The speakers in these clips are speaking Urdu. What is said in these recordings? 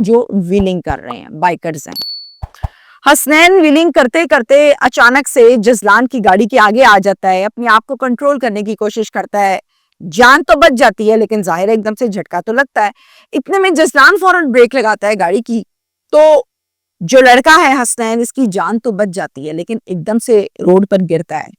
جو ویلنگ کر رہے ہیں، بائکرز ہیں۔ حسنین ویلنگ کرتے کرتے اچانک سے جزلان کی گاڑی کے آگے آ جاتا ہے، اپنے آپ کو کنٹرول کرنے کی کوشش کرتا ہے، جان تو بچ جاتی ہے لیکن ظاہر ہے ایک دم سے جھٹکا تو لگتا ہے۔ اتنے میں جزلان فوراً بریک لگاتا ہے گاڑی کی، تو جو لڑکا ہے حسنین، اس کی جان تو بچ جاتی ہے لیکن ایک دم سے روڈ پر گرتا ہے۔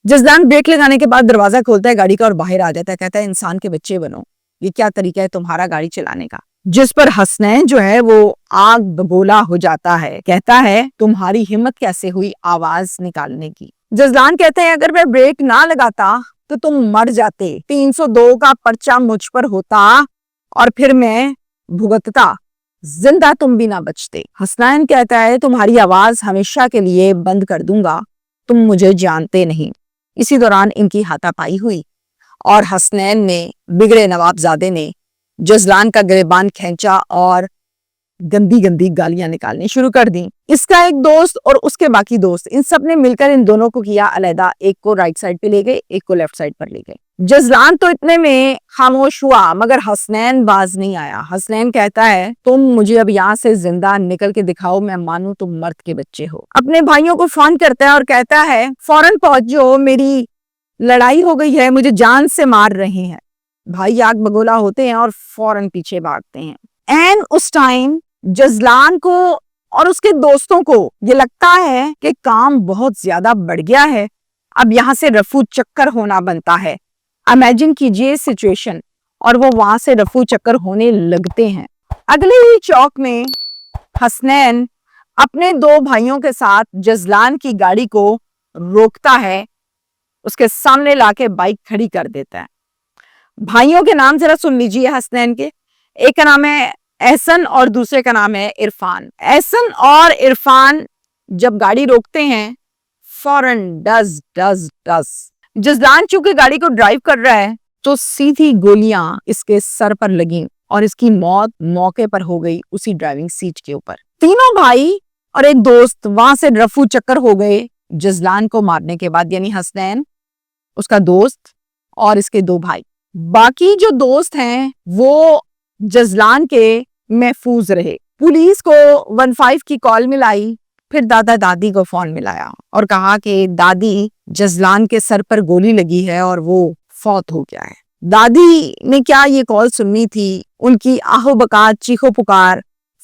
جزلان بریک لگانے کے بعد دروازہ کھولتا ہے گاڑی کا اور باہر آ جاتا ہے، کہتا ہے انسان کے بچے بنو، یہ کیا طریقہ ہے تمہارا گاڑی چلانے کا؟ جس پر حسنین جو ہے وہ آگ بگولا ہو جاتا ہے، کہتا ہے تمہاری ہمت کیسے ہوئی آواز نکالنے کی؟ جزلان کہتے ہیں اگر میں بریک نہ لگاتا تو تم مر جاتے، 302 کا پرچہ مجھ پر ہوتا اور پھر میں بھگتتا، زندہ تم بھی نہ بچتے۔ حسنین کہتا ہے تمہاری آواز ہمیشہ کے لیے بند کر دوں گا، تم مجھے جانتے نہیں۔ اسی دوران ان کی ہاتھا پائی ہوئی اور حسنین نے، بگڑے نواب زادے نے، جزلان کا گریبان کھینچا اور گندی گندی گالیاں نکالنی شروع کر دیں۔ اس کا ایک دوست اور اس کے باقی دوست، ان سب نے مل کر ان دونوں کو کیا علیحدہ، ایک کو رائٹ سائڈ پہ لے گئے، ایک کو لیفٹ سائڈ پر لے گئے۔ جزلان تو اتنے میں خاموش ہوا مگر حسنین باز نہیں آیا۔ حسنین کہتا ہے تم مجھے اب یہاں سے زندہ نکل کے دکھاؤ، میں مانوں تم مرد کے بچے ہو۔ اپنے بھائیوں کو فون کرتا ہے اور کہتا ہے فوراً پہنچو، میری لڑائی ہو گئی ہے، مجھے جان سے مار رہے ہیں۔ بھائی آگ بگولا ہوتے ہیں اور فوراً پیچھے بھاگتے ہیں۔ این اس ٹائم جزلان کو اور اس کے دوستوں کو یہ لگتا ہے کہ کام بہت زیادہ بڑھ گیا ہے، اب یہاں سے رفو چکر ہونا بنتا ہے۔ امیجن کیجئے سچویشن، اور وہ وہاں سے رفو چکر ہونے لگتے ہیں۔ اگلے ہی چوک میں حسنین اپنے دو بھائیوں کے ساتھ جزلان کی گاڑی کو روکتا ہے، اس کے سامنے لا کے بائک کھڑی کر دیتا ہے۔ بھائیوں کے نام ذرا سن لیجئے حسنین کے، ایک کا نام ہے احسن اور دوسرے کا نام ہے عرفان۔ احسن اور عرفان جب گاڑی روکتے ہیں فوراً ڈز ڈز ڈز، جزلان چونکہ گاڑی کو ڈرائیو کر رہا ہے تو سیدھی گولیاں اس کے سر پر لگیں اور اس کی موت موقع پر ہو گئی اسی ڈرائیونگ سیٹ کے اوپر۔ تینوں بھائی اور ایک دوست وہاں سے رفو چکر ہو گئے جزلان کو مارنے کے بعد، یعنی حسنین، اس کا دوست اور اس کے دو بھائی۔ باقی جو دوست ہیں وہ جزلان کے محفوظ رہے۔ پولیس کو 15 کی کال ملائی، پھر دادا دادی کو فون ملایا اور کہا کہ دادی جزلان کے سر پر گولی لگی ہے اور وہ فوت ہو گیا ہے۔ دادی نے کیا یہ کال سننی تھی، ان کی آہو بکات چیخو پکار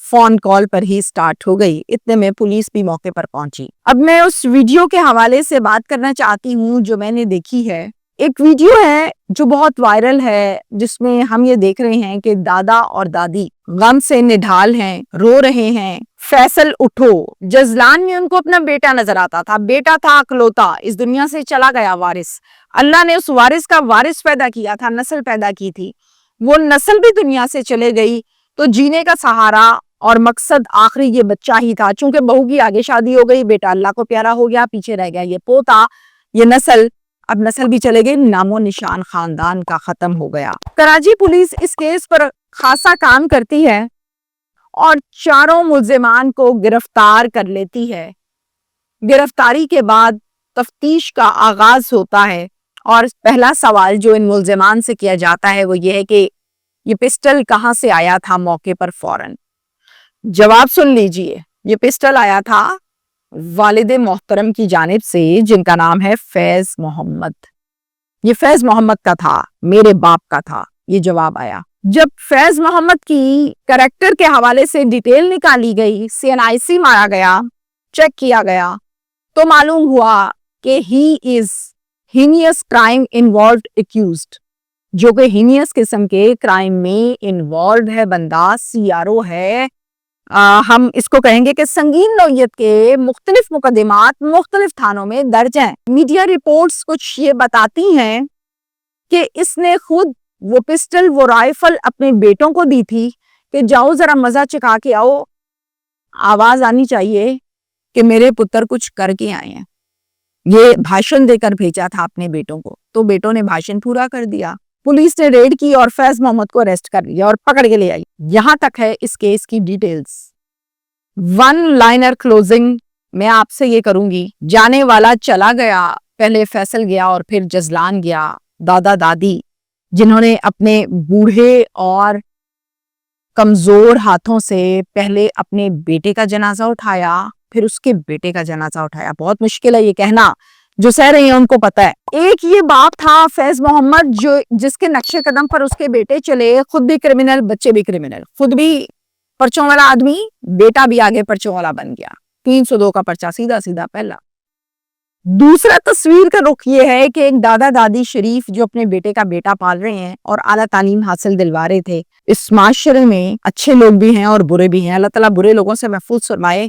فون کال پر ہی سٹارٹ ہو گئی۔ اتنے میں پولیس بھی موقع پر پہنچی۔ اب میں اس ویڈیو کے حوالے سے بات کرنا چاہتی ہوں جو میں نے دیکھی ہے۔ ایک ویڈیو ہے جو بہت وائرل ہے، جس میں ہم یہ دیکھ رہے ہیں کہ دادا اور دادی غم سے نڈھال ہیں، رو رہے ہیں۔ فیصل اٹھو، جزلان میں ان کو اپنا بیٹا نظر آتا تھا، بیٹا تھا اکلوتا، اس دنیا سے چلا گیا وارث۔ اللہ نے اس وارث کا وارث پیدا کیا تھا، نسل پیدا کی تھی، وہ نسل بھی دنیا سے چلے گئی تو جینے کا سہارا اور مقصد آخری یہ بچہ ہی تھا۔ چونکہ بہو کی آگے شادی ہو گئی، بیٹا اللہ کو پیارا ہو گیا، پیچھے رہ گیا یہ پوتا، یہ نسل، اب نسل بھی چلے گئے، نام و نشان خاندان کا ختم ہو گیا۔ کراچی پولیس اس کیس پر خاصا کام کرتی ہے اور چاروں ملزمان کو گرفتار کر لیتی ہے۔ گرفتاری کے بعد تفتیش کا آغاز ہوتا ہے اور پہلا سوال جو ان ملزمان سے کیا جاتا ہے وہ یہ ہے کہ یہ پسٹل کہاں سے آیا تھا موقع پر؟ فوراً جواب سن لیجئے، یہ پسٹل آیا تھا والد محترم کی جانب سے جن کا نام ہے فیض محمد۔ یہ فیض محمد کا تھا، میرے باپ کا تھا، یہ جواب آیا۔ جب فیض محمد کی کریکٹر کے حوالے سے ڈیٹیل نکالی گئی، CNIC مارا گیا، چیک کیا گیا تو معلوم ہوا کہ he is heinous crime involved accused، جو کہ heinous قسم کے کرائم میں انوالوڈ ہے بندہ، CRO ہے۔ ہم اس کو کہیں گے کہ سنگین نوعیت کے مختلف مقدمات مختلف تھانوں میں درج ہیں۔ میڈیا رپورٹس کچھ یہ بتاتی ہیں کہ اس نے خود وہ پسٹل، وہ رائفل اپنے بیٹوں کو دی تھی کہ جاؤ ذرا مزہ چکھا کے آؤ، آواز آنی چاہیے کہ میرے پتر کچھ کر کے آئے ہیں۔ یہ بھاشن دے کر بھیجا تھا اپنے بیٹوں کو، تو بیٹوں نے بھاشن پورا کر دیا۔ پولیس نے ریڈ کی اور فیض محمد کو اریسٹ کر لیا اور پکڑ کے لے آئی۔ یہاں تک ہے اس کیس کی ڈیٹیلز۔ ون لائنر کلوزنگ میں آپ سے یہ کروں گی، جانے والا چلا گیا، پہلے فیصل گیا اور پھر جزلان گیا، دادا دادی جنہوں نے اپنے بوڑھے اور کمزور ہاتھوں سے پہلے اپنے بیٹے کا جنازہ اٹھایا، پھر اس کے بیٹے کا جنازہ اٹھایا. بہت مشکل ہے یہ کہنا، جو سہ رہی ہیں ان کو پتا ہے. ایک یہ باپ تھا فیض محمد جس کے نقش قدم پر اس کے بیٹے چلے، خود بھی کرمنل، بچے بھی کرمنل، خود بھی پرچوں والا آدمی، بیٹا بھی آگے پرچوں والا بن گیا. 302 کا پرچہ سیدھا سیدھا پہلا. دوسرا تصویر کا رخ یہ ہے کہ ایک دادا دادی شریف جو اپنے بیٹے کا بیٹا پال رہے ہیں اور اعلیٰ تعلیم حاصل دلوا رہے تھے. اس معاشرے میں اچھے لوگ بھی ہیں اور برے بھی ہیں. اللہ تعالیٰ برے لوگوں سے محفوظ فرمائے.